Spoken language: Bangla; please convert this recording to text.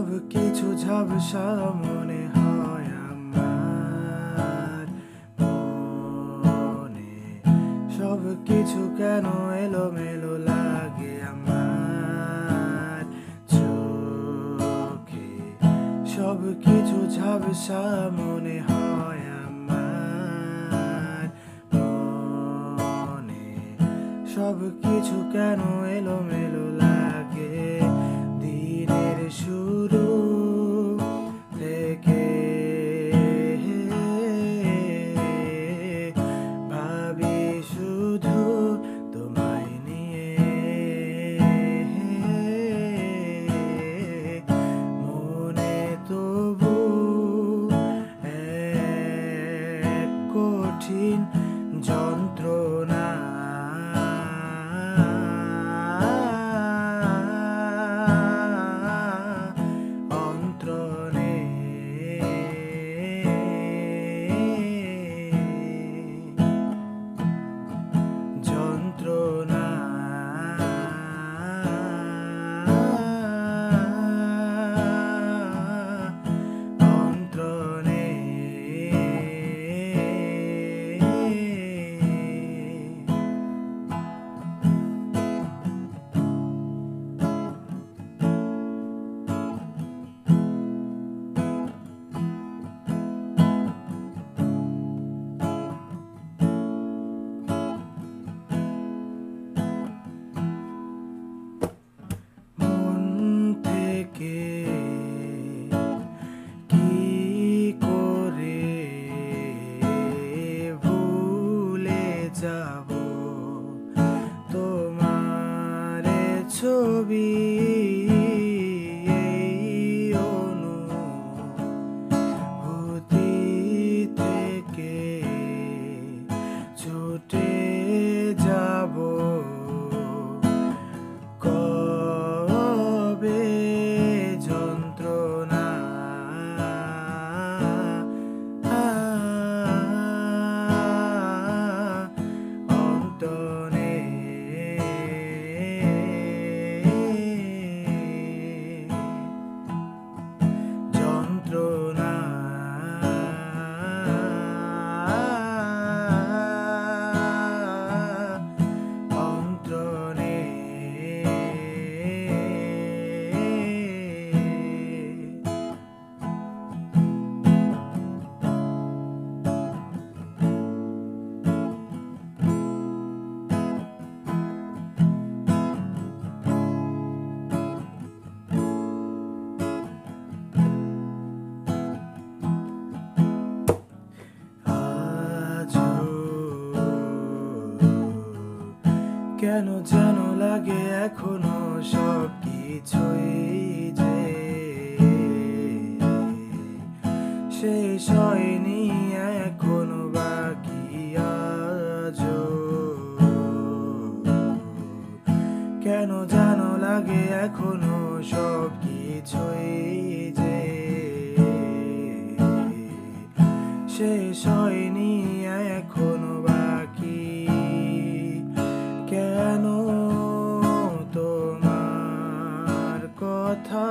সব কিছু ঝাপসা মনে হয় আমার মনে, সব কিছু কেন এলোমেলো লাগে আমার চোখে, সব কিছু ঝাপসা মনে হয় আমার মনে, সব কিছু কেন এলোমেলো লাগে দিনের শুরু থেকে। ভাবি শুধু তোমায় নিয়ে, মনে তবু এক কঠিন যন্ত্রণা। যন্ত্রণা অন্ত্রণে কি করে ভুলে যাব তোমার ছবি, এই অনুভূতি থেকে ছুটে যাব কবে যন্ত্রণা। অন্তরে যন্ত্রণা অন্তরে কেন যেন লাগে এখনো সব কিছুই যে শেষ হয়নি, এখনো বাকি আজও। কেন যেন লাগে এখনো সব কিছুই যে শেষ হয়নি, এখনো বাকি। কেন তোমার কথা